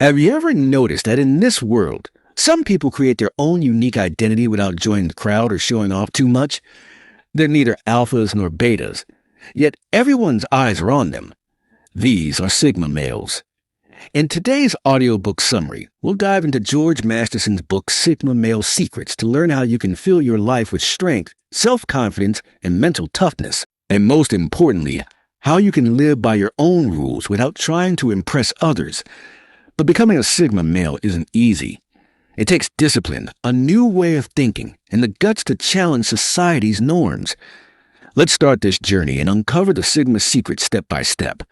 Have you ever noticed that in this world, some people create their own unique identity without joining the crowd or showing off too much? They're neither alphas nor betas, yet everyone's eyes are on them. These are Sigma males. In today's audiobook summary, we'll dive into George Masterson's book Sigma Male Secrets to learn how you can fill your life with strength, self-confidence, and mental toughness. And most importantly, how you can live by your own rules without trying to impress others. But becoming a Sigma male isn't easy. It takes discipline, a new way of thinking, and the guts to challenge society's norms. Let's start this journey and uncover the Sigma secret step by step.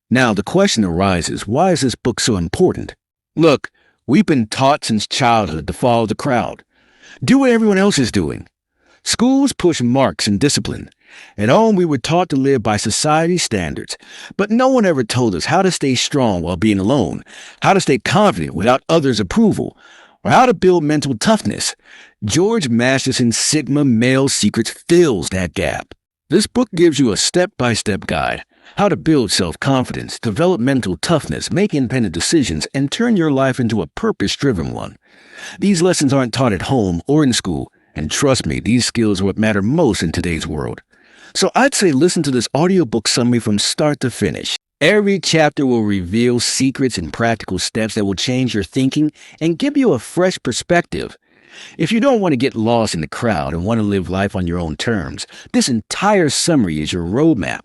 Now, the question arises, why is this book so important? Look, we've been taught since childhood to follow the crowd. Do what everyone else is doing. Schools push marks and discipline. At home, we were taught to live by society's standards, but no one ever told us how to stay strong while being alone, how to stay confident without others' approval, or how to build mental toughness. George Masterson's Sigma Male Secrets fills that gap. This book gives you a step-by-step guide, how to build self-confidence, develop mental toughness, make independent decisions, and turn your life into a purpose-driven one. These lessons aren't taught at home or in school, and trust me, these skills are what matter most in today's world. So I'd say listen to this audiobook summary from start to finish. Every chapter will reveal secrets and practical steps that will change your thinking and give you a fresh perspective. If you don't want to get lost in the crowd and want to live life on your own terms, this entire summary is your roadmap.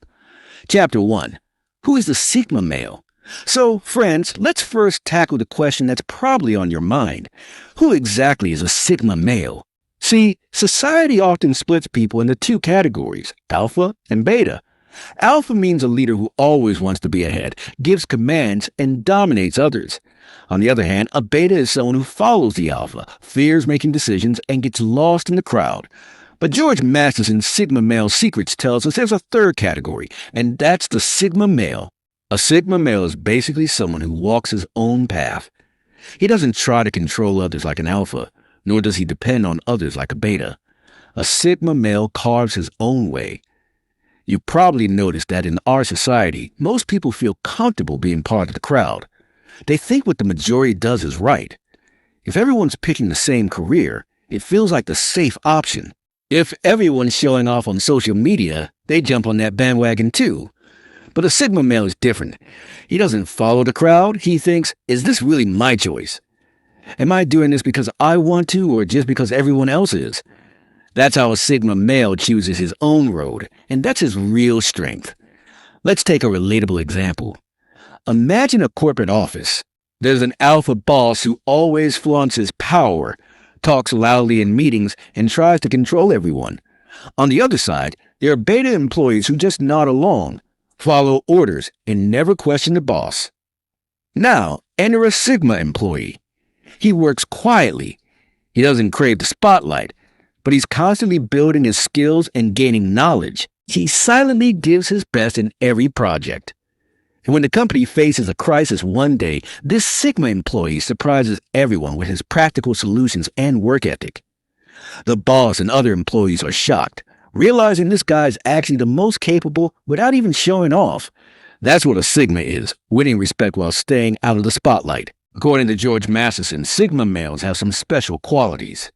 Chapter 1. Who is the Sigma male? So, friends, let's first tackle the question that's probably on your mind. Who exactly is a Sigma male? See, society often splits people into two categories, alpha and beta. Alpha means a leader who always wants to be ahead, gives commands, and dominates others. On the other hand, a beta is someone who follows the alpha, fears making decisions, and gets lost in the crowd. But George Masterson's Sigma Male Secrets tells us there's a third category, and that's the Sigma male. A Sigma male is basically someone who walks his own path. He doesn't try to control others like an alpha, nor does he depend on others like a beta. A Sigma male carves his own way. You probably noticed that in our society, most people feel comfortable being part of the crowd. They think what the majority does is right. If everyone's picking the same career, it feels like the safe option. If everyone's showing off on social media, they jump on that bandwagon too. But a Sigma male is different. He doesn't follow the crowd. He thinks, is this really my choice? Am I doing this because I want to or just because everyone else is? That's how a Sigma male chooses his own road, and that's his real strength. Let's take a relatable example. Imagine a corporate office. There's an alpha boss who always flaunts his power, talks loudly in meetings, and tries to control everyone. On the other side, there are beta employees who just nod along, follow orders, and never question the boss. Now, enter a Sigma employee. He works quietly. He doesn't crave the spotlight, but he's constantly building his skills and gaining knowledge. He silently gives his best in every project. And when the company faces a crisis one day, this Sigma employee surprises everyone with his practical solutions and work ethic. The boss and other employees are shocked, realizing this guy is actually the most capable without even showing off. That's what a Sigma is, winning respect while staying out of the spotlight. According to George Masterson, Sigma males have some special qualities.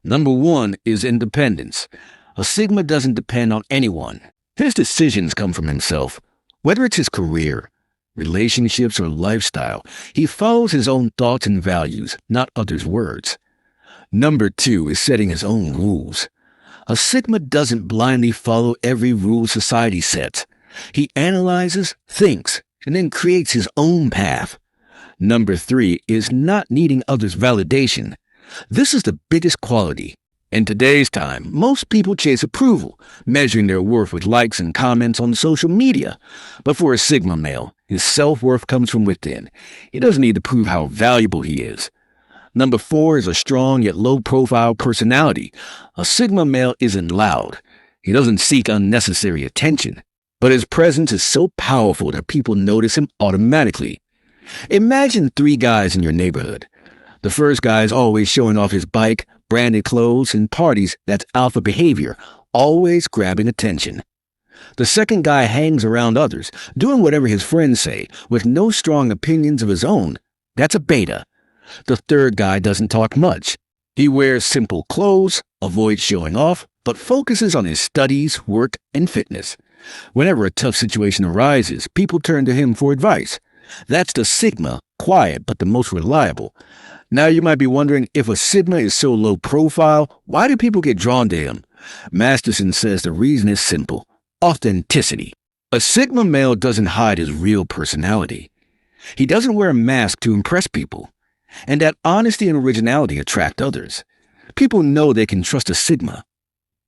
Number 1 is independence. A Sigma doesn't depend on anyone. His decisions come from himself. Whether it's his career, relationships, or lifestyle, he follows his own thoughts and values, not others' words. Number 2 is setting his own rules. A Sigma doesn't blindly follow every rule society sets. He analyzes, thinks, and then creates his own path. Number 3 is not needing others' validation. This is the biggest quality. In today's time, most people chase approval, measuring their worth with likes and comments on social media. But for a Sigma male, his self-worth comes from within. He doesn't need to prove how valuable he is. Number 4 is a strong yet low-profile personality. A Sigma male isn't loud. He doesn't seek unnecessary attention. But his presence is so powerful that people notice him automatically. Imagine 3 guys in your neighborhood. The first guy is always showing off his bike, branded clothes, and parties. That's alpha behavior, always grabbing attention. The second guy hangs around others, doing whatever his friends say, with no strong opinions of his own. That's a beta. The third guy doesn't talk much. He wears simple clothes, avoids showing off, but focuses on his studies, work, and fitness. Whenever a tough situation arises, people turn to him for advice. That's the Sigma, quiet but the most reliable. Now you might be wondering, if a Sigma is so low profile, why do people get drawn to him? Masterson says the reason is simple: authenticity. A Sigma male doesn't hide his real personality. He doesn't wear a mask to impress people. And that honesty and originality attract others. People know they can trust a Sigma.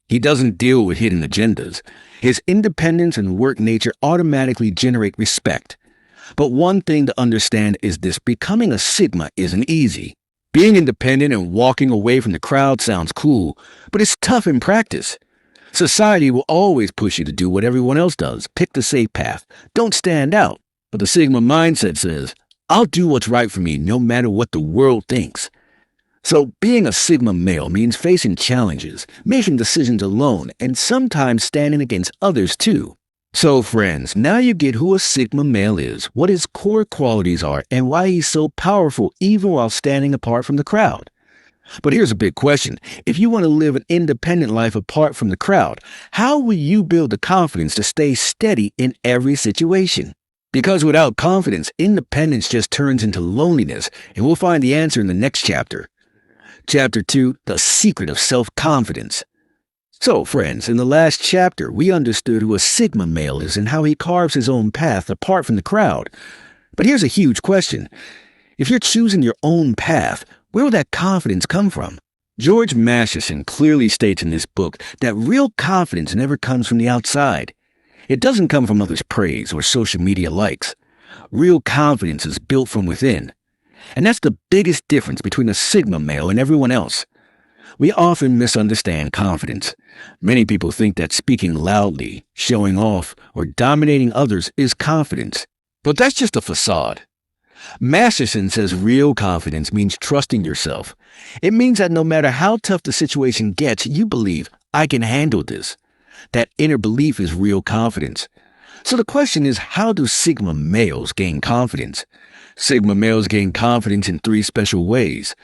He doesn't deal with hidden agendas. His independence and work nature automatically generate respect. But one thing to understand is this: becoming a Sigma isn't easy. Being independent and walking away from the crowd sounds cool, but it's tough in practice. Society will always push you to do what everyone else does. Pick the safe path. Don't stand out. But the Sigma mindset says, I'll do what's right for me no matter what the world thinks. So being a Sigma male means facing challenges, making decisions alone, and sometimes standing against others too. So friends, now you get who a Sigma male is, what his core qualities are, and why he's so powerful even while standing apart from the crowd. But here's a big question. If you want to live an independent life apart from the crowd, how will you build the confidence to stay steady in every situation? Because without confidence, independence just turns into loneliness, and we'll find the answer in the next chapter. Chapter 2, The Secret of Self-Confidence. So, friends, in the last chapter, we understood who a Sigma male is and how he carves his own path apart from the crowd. But here's a huge question. If you're choosing your own path, where will that confidence come from? George Masterson clearly states in this book that real confidence never comes from the outside. It doesn't come from others' praise or social media likes. Real confidence is built from within. And that's the biggest difference between a Sigma male and everyone else. We often misunderstand confidence. Many people think that speaking loudly, showing off, or dominating others is confidence. But that's just a facade. Masterson says real confidence means trusting yourself. It means that no matter how tough the situation gets, you believe, I can handle this. That inner belief is real confidence. So the question is, how do Sigma males gain confidence? Sigma males gain confidence in 3 special ways.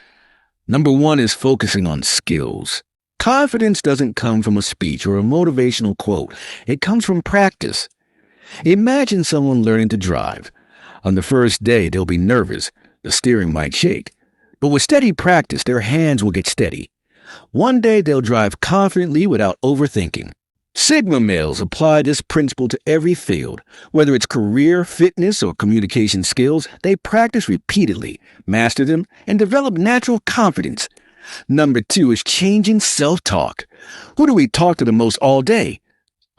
Number 1 is focusing on skills. Confidence doesn't come from a speech or a motivational quote. It comes from practice. Imagine someone learning to drive. On the first day, they'll be nervous. The steering might shake. But with steady practice, their hands will get steady. One day, they'll drive confidently without overthinking. Sigma males apply this principle to every field. Whether it's career, fitness, or communication skills, they practice repeatedly, master them, and develop natural confidence. Number 2 is changing self-talk. Who do we talk to the most all day?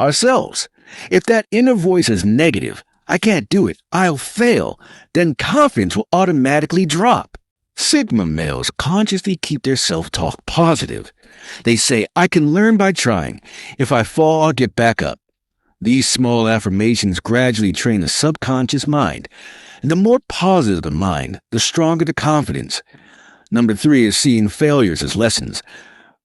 Ourselves. If that inner voice is negative, I can't do it, I'll fail, then confidence will automatically drop. Sigma males consciously keep their self-talk positive. They say, I can learn by trying. If I fall, I'll get back up. These small affirmations gradually train the subconscious mind. And the more positive the mind, the stronger the confidence. Number 3 is seeing failures as lessons.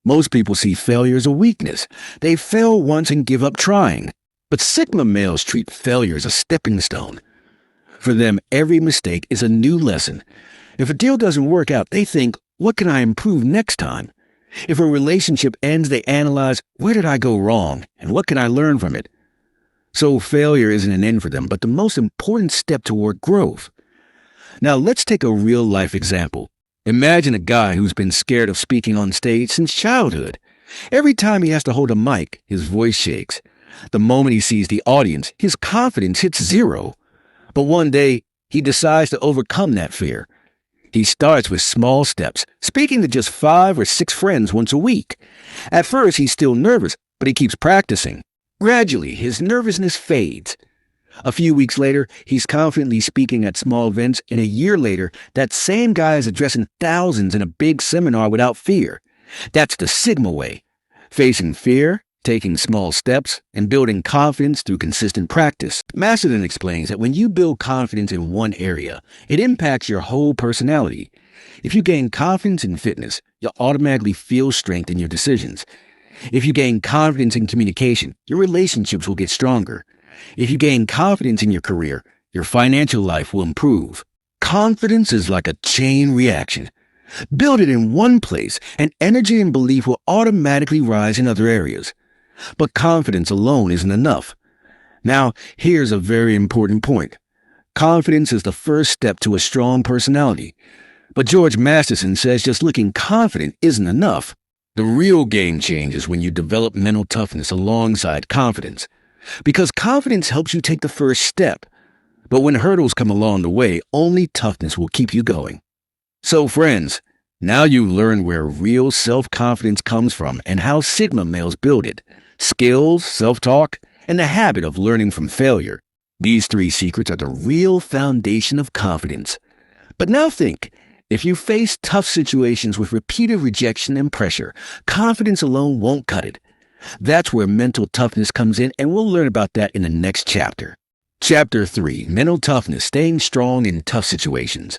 Most people see failure as a weakness. They fail once and give up trying. But Sigma males treat failure as a stepping stone. For them, every mistake is a new lesson. If a deal doesn't work out, they think, what can I improve next time? If a relationship ends, they analyze, where did I go wrong, and what can I learn from it? So failure isn't an end for them, but the most important step toward growth. Now let's take a real-life example. Imagine a guy who's been scared of speaking on stage since childhood. Every time he has to hold a mic, his voice shakes. The moment he sees the audience, his confidence hits 0. But one day, he decides to overcome that fear. He starts with small steps, speaking to just 5 or 6 friends once a week. At first, he's still nervous, but he keeps practicing. Gradually, his nervousness fades. A few weeks later, he's confidently speaking at small events, and a year later, that same guy is addressing thousands in a big seminar without fear. That's the Sigma way. Facing fear, taking small steps, and building confidence through consistent practice. Masterson explains that when you build confidence in one area, it impacts your whole personality. If you gain confidence in fitness, you'll automatically feel strength in your decisions. If you gain confidence in communication, your relationships will get stronger. If you gain confidence in your career, your financial life will improve. Confidence is like a chain reaction. Build it in one place, and energy and belief will automatically rise in other areas. But confidence alone isn't enough. Now, here's a very important point. Confidence is the first step to a strong personality. But George Masterson says just looking confident isn't enough. The real game changes when you develop mental toughness alongside confidence. Because confidence helps you take the first step. But when hurdles come along the way, only toughness will keep you going. So friends, now you learn where real self-confidence comes from and how Sigma males build it. Skills, self-talk, and the habit of learning from failure. These 3 secrets are the real foundation of confidence. But now think, if you face tough situations with repeated rejection and pressure, confidence alone won't cut it. That's where mental toughness comes in, and we'll learn about that in the next chapter. Chapter 3, Mental Toughness, Staying Strong in Tough Situations.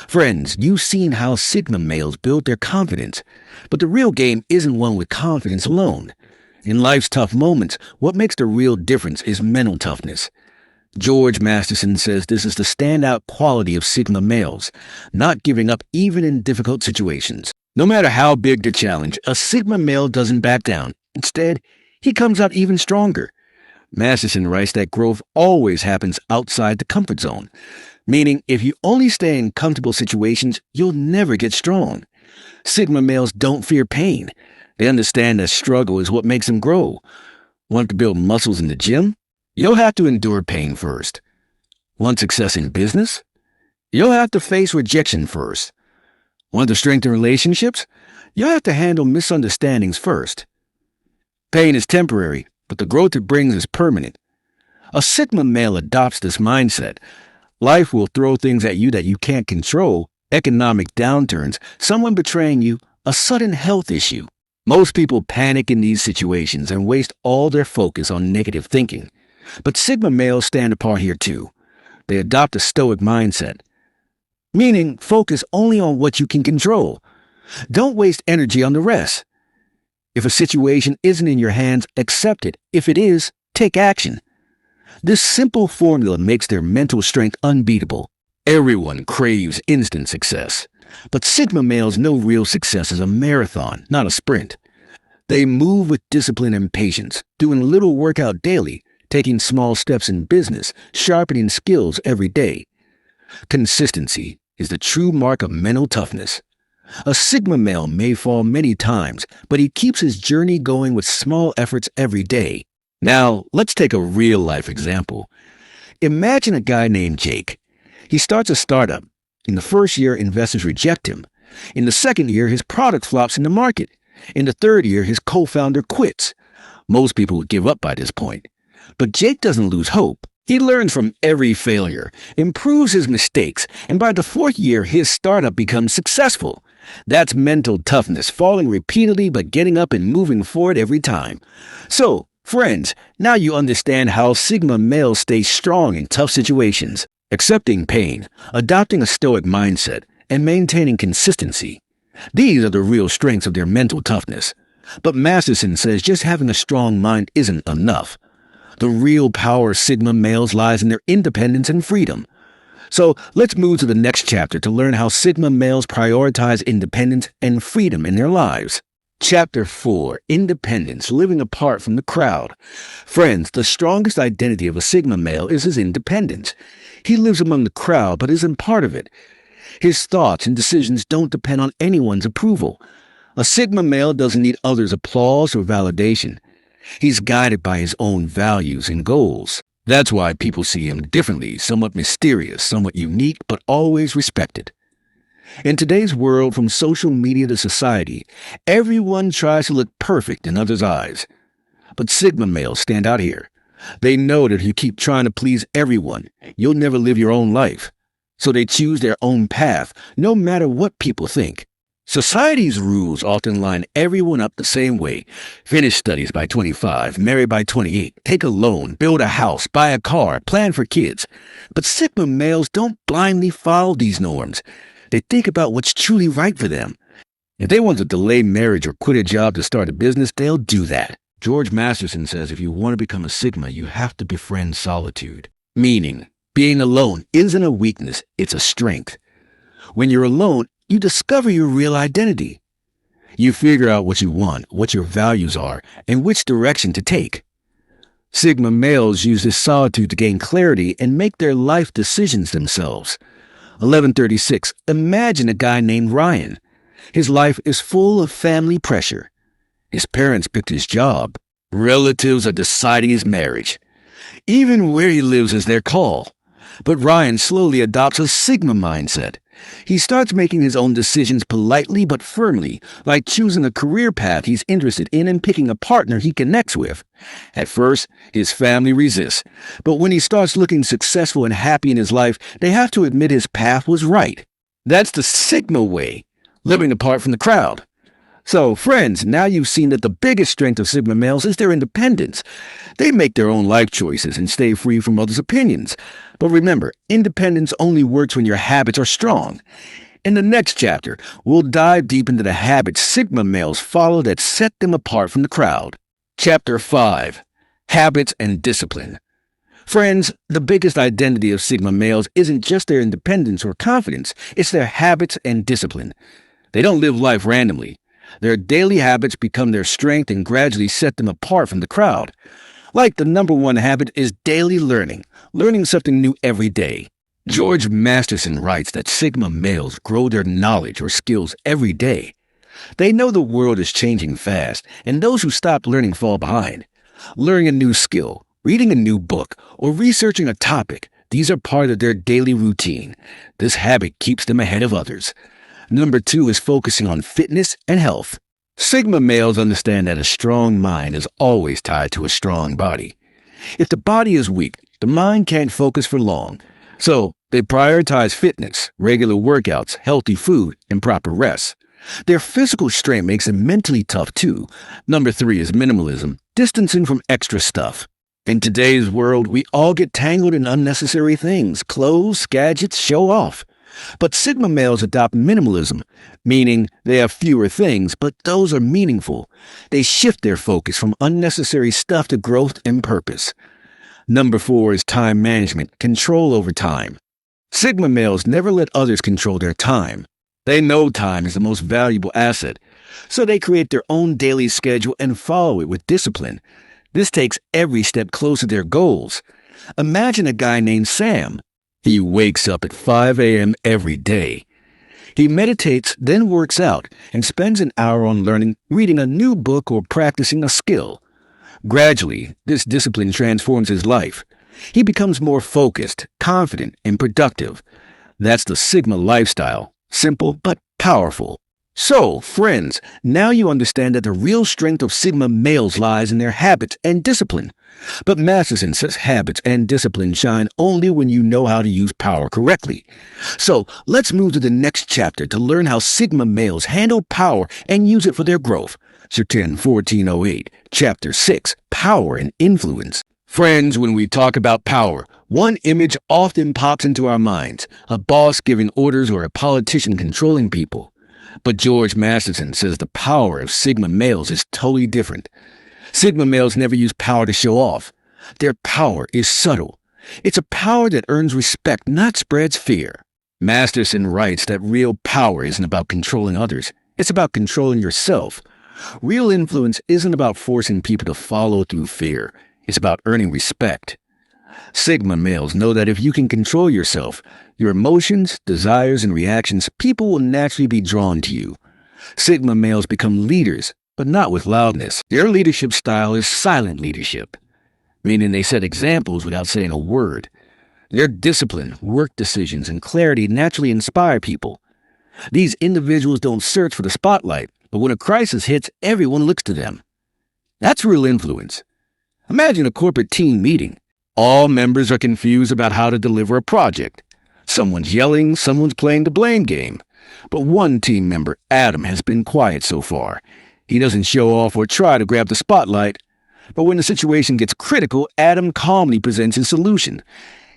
Friends, you've seen how Sigma males build their confidence, but the real game isn't won with confidence alone. In life's tough moments, what makes the real difference is mental toughness. George Masterson says this is the standout quality of Sigma males, not giving up even in difficult situations. No matter how big the challenge, a Sigma male doesn't back down. Instead, he comes out even stronger. Masterson writes that growth always happens outside the comfort zone, meaning if you only stay in comfortable situations, you'll never get strong. Sigma males don't fear pain. They understand that struggle is what makes them grow. Want to build muscles in the gym? You'll have to endure pain first. Want success in business? You'll have to face rejection first. Want to strengthen relationships? You'll have to handle misunderstandings first. Pain is temporary, but the growth it brings is permanent. A Sigma male adopts this mindset. Life will throw things at you that you can't control, economic downturns, someone betraying you, a sudden health issue. Most people panic in these situations and waste all their focus on negative thinking. But Sigma males stand apart here too. They adopt a stoic mindset, meaning focus only on what you can control. Don't waste energy on the rest. If a situation isn't in your hands, accept it. If it is, take action. This simple formula makes their mental strength unbeatable. Everyone craves instant success. But Sigma males know real success is a marathon, not a sprint. They move with discipline and patience, doing a little workout daily, taking small steps in business, sharpening skills every day. Consistency is the true mark of mental toughness. A Sigma male may fall many times, but he keeps his journey going with small efforts every day. Now, let's take a real-life example. Imagine a guy named Jake. He starts a startup. In the first year, investors reject him. In the second year, his product flops in the market. In the third year, his co-founder quits. Most people would give up by this point. But Jake doesn't lose hope. He learns from every failure, improves his mistakes, and by the fourth year, his startup becomes successful. That's mental toughness, falling repeatedly but getting up and moving forward every time. So, friends, now you understand how Sigma males stay strong in tough situations, accepting pain, adopting a stoic mindset, and maintaining consistency. These are the real strengths of their mental toughness. But Masterson says just having a strong mind isn't enough. The real power of Sigma males lies in their independence and freedom. So let's move to the next chapter to learn how Sigma males prioritize independence and freedom in their lives. Chapter 4, Independence, Living Apart from the Crowd. Friends, the strongest identity of a Sigma male is his independence. He lives among the crowd but isn't part of it. His thoughts and decisions don't depend on anyone's approval. A Sigma male doesn't need others' applause or validation. He's guided by his own values and goals. That's why people see him differently, somewhat mysterious, somewhat unique, but always respected. In today's world, from social media to society, everyone tries to look perfect in others' eyes. But Sigma males stand out here. They know that if you keep trying to please everyone, you'll never live your own life. So they choose their own path, no matter what people think. Society's rules often line everyone up the same way. Finish studies by 25, marry by 28, take a loan, build a house, buy a car, plan for kids. But Sigma males don't blindly follow these norms. They think about what's truly right for them. If they want to delay marriage or quit a job to start a business, they'll do that. George Masterson says if you want to become a Sigma, you have to befriend solitude. Meaning, Being alone isn't a weakness, it's a strength. When you're alone, you discover your real identity. You figure out what you want, what your values are, and which direction to take. Sigma males use this solitude to gain clarity and make their life decisions themselves. 1136. Imagine a guy named Ryan. His life is full of family pressure. His parents picked his job. Relatives are deciding his marriage. Even where he lives is their call. But Ryan slowly adopts a Sigma mindset. He starts making his own decisions politely but firmly, like choosing a career path he's interested in and picking a partner he connects with. At first, his family resists, but when he starts looking successful and happy in his life, they have to admit his path was right. That's the Sigma way, living apart from the crowd. So, friends, now you've seen that the biggest strength of Sigma males is their independence. They make their own life choices and stay free from others' opinions. But remember, independence only works when your habits are strong. In the next chapter, we'll dive deep into the habits Sigma males follow that set them apart from the crowd. Chapter 5. Habits and Discipline. Friends, the biggest identity of Sigma males isn't just their independence or confidence, it's their habits and discipline. They don't live life randomly. Their daily habits become their strength and gradually set them apart from the crowd. Like the number one habit is daily learning something new every day. George Masterson writes that Sigma males grow their knowledge or skills every day. They know the world is changing fast, and those who stop learning fall behind. Learning a new skill, reading a new book, or researching a topic, these are part of their daily routine. This habit keeps them ahead of others. Number 2 is focusing on fitness and health. Sigma males understand that a strong mind is always tied to a strong body. If the body is weak, the mind can't focus for long. So, they prioritize fitness, regular workouts, healthy food, and proper rest. Their physical strength makes them mentally tough too. Number 3 is minimalism, distancing from extra stuff. In today's world, we all get tangled in unnecessary things, clothes, gadgets, show off. But Sigma males adopt minimalism, meaning they have fewer things, but those are meaningful. They shift their focus from unnecessary stuff to growth and purpose. Number 4 is time management, control over time. Sigma males never let others control their time. They know time is the most valuable asset, so they create their own daily schedule and follow it with discipline. This takes every step closer to their goals. Imagine a guy named Sam. He wakes up at 5 a.m. every day. He meditates, then works out, and spends an hour on learning, reading a new book, or practicing a skill. Gradually, this discipline transforms his life. He becomes more focused, confident, and productive. That's the Sigma lifestyle. Simple but powerful. So, friends, now you understand that the real strength of Sigma males lies in their habits and discipline. But Masterson says habits and discipline shine only when you know how to use power correctly. So, let's move to the next chapter to learn how Sigma males handle power and use it for their growth. Chapter 1408, Chapter 6, Power and Influence. Friends, when we talk about power, one image often pops into our minds, a boss giving orders or a politician controlling people. But George Masterson says the power of Sigma males is totally different. Sigma males never use power to show off. Their power is subtle. It's a power that earns respect, not spreads fear. Masterson writes that real power isn't about controlling others. It's about controlling yourself. Real influence isn't about forcing people to follow through fear. It's about earning respect. Sigma males know that if you can control yourself, your emotions, desires, and reactions, people will naturally be drawn to you. Sigma males become leaders, but not with loudness. Their leadership style is silent leadership, meaning they set examples without saying a word. Their discipline, work decisions, and clarity naturally inspire people. These individuals don't search for the spotlight, but when a crisis hits, everyone looks to them. That's real influence. Imagine a corporate team meeting. All members are confused about how to deliver a project. Someone's yelling, someone's playing the blame game. But one team member, Adam, has been quiet so far. He doesn't show off or try to grab the spotlight. But when the situation gets critical, Adam calmly presents his solution.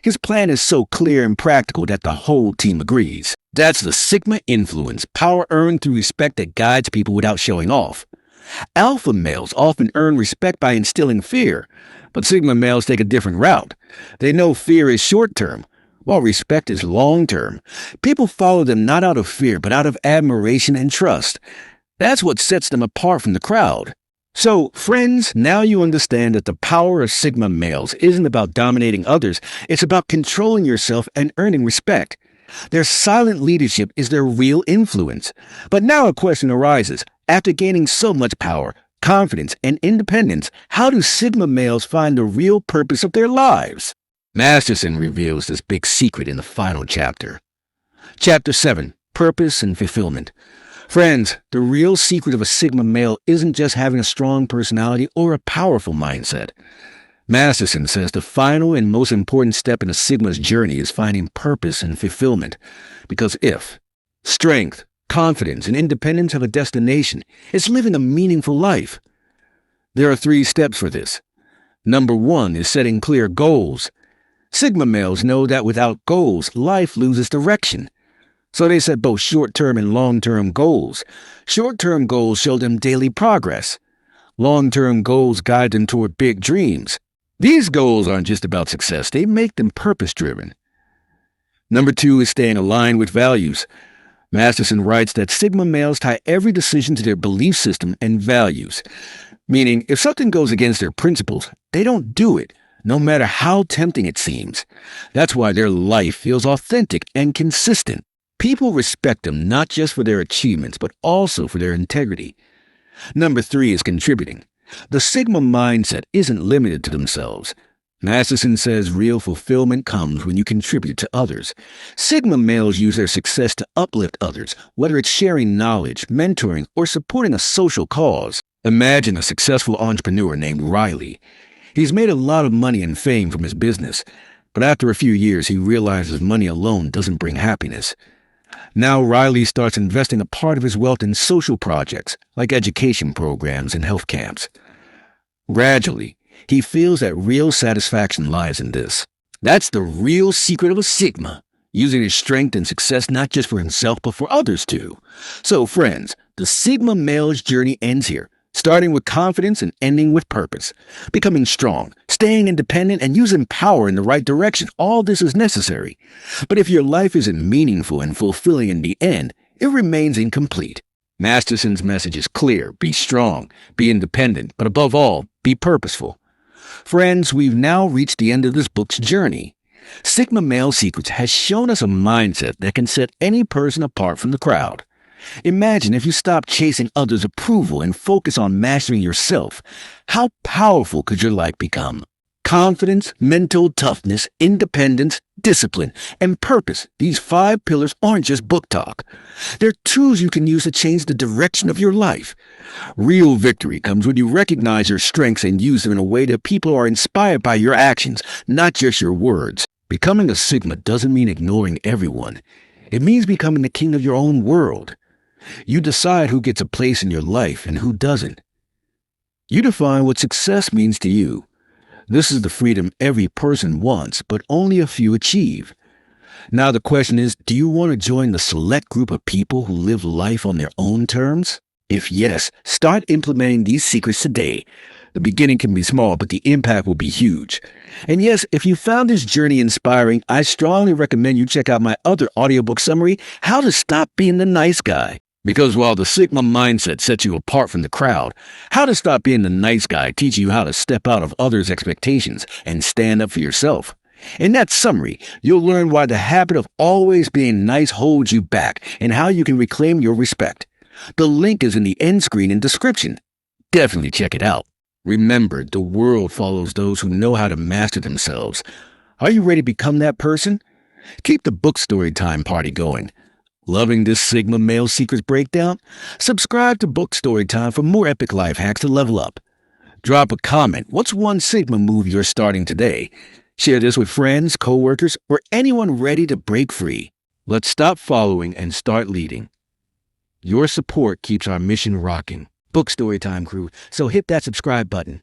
His plan is so clear and practical that the whole team agrees. That's the Sigma influence, power earned through respect that guides people without showing off. Alpha males often earn respect by instilling fear, but Sigma males take a different route. They know fear is short-term, while respect is long-term. People follow them not out of fear, but out of admiration and trust. That's what sets them apart from the crowd. So, friends, now you understand that the power of Sigma males isn't about dominating others, it's about controlling yourself and earning respect. Their silent leadership is their real influence. But now a question arises. After gaining so much power, confidence, and independence, how do Sigma males find the real purpose of their lives? Masterson reveals this big secret in the final chapter. Chapter 7. Purpose and Fulfillment. Friends, the real secret of a Sigma male isn't just having a strong personality or a powerful mindset. Masterson says the final and most important step in a Sigma's journey is finding purpose and fulfillment. Because if strength, confidence, and independence have a destination, it's living a meaningful life. There are 3 steps for this. Number 1 is setting clear goals. Sigma males know that without goals, life loses direction. So they set both short-term and long-term goals. Short-term goals show them daily progress. Long-term goals guide them toward big dreams. These goals aren't just about success, they make them purpose-driven. Number 2 is staying aligned with values. Masterson writes that Sigma males tie every decision to their belief system and values. Meaning, if something goes against their principles, they don't do it, no matter how tempting it seems. That's why their life feels authentic and consistent. People respect them not just for their achievements, but also for their integrity. Number 3 is contributing. The Sigma mindset isn't limited to themselves. Masterson says real fulfillment comes when you contribute to others. Sigma males use their success to uplift others, whether it's sharing knowledge, mentoring, or supporting a social cause. Imagine a successful entrepreneur named Riley. He's made a lot of money and fame from his business, but after a few years he realizes money alone doesn't bring happiness. Now Riley starts investing a part of his wealth in social projects, like education programs and health camps. Gradually, he feels that real satisfaction lies in this. That's the real secret of a Sigma, using his strength and success not just for himself but for others too. So friends, the Sigma male's journey ends here, starting with confidence and ending with purpose. Becoming strong, staying independent, and using power in the right direction, all this is necessary. But if your life isn't meaningful and fulfilling in the end, it remains incomplete. Masterson's message is clear: be strong, be independent, but above all, be purposeful. Friends, we've now reached the end of this book's journey. Sigma Male Secrets has shown us a mindset that can set any person apart from the crowd. Imagine if you stopped chasing others' approval and focus on mastering yourself. How powerful could your life become? Confidence, mental toughness, independence, discipline, and purpose. These 5 pillars aren't just book talk. They're tools you can use to change the direction of your life. Real victory comes when you recognize your strengths and use them in a way that people are inspired by your actions, not just your words. Becoming a Sigma doesn't mean ignoring everyone. It means becoming the king of your own world. You decide who gets a place in your life and who doesn't. You define what success means to you. This is the freedom every person wants, but only a few achieve. Now the question is, do you want to join the select group of people who live life on their own terms? If yes, start implementing these secrets today. The beginning can be small, but the impact will be huge. And yes, if you found this journey inspiring, I strongly recommend you check out my other audiobook summary, How to Stop Being the Nice Guy. Because while the Sigma mindset sets you apart from the crowd, How to Stop Being the Nice Guy teaches you how to step out of others' expectations and stand up for yourself. In that summary, you'll learn why the habit of always being nice holds you back and how you can reclaim your respect. The link is in the end screen and description. Definitely check it out. Remember, the world follows those who know how to master themselves. Are you ready to become that person? Keep the Bookstory Time party going. Loving this Sigma Male Secrets breakdown? Subscribe to Bookstory Time for more epic life hacks to level up. Drop a comment. What's one Sigma move you're starting today? Share this with friends, coworkers, or anyone ready to break free. Let's stop following and start leading. Your support keeps our mission rocking. Bookstory Time crew, so hit that subscribe button.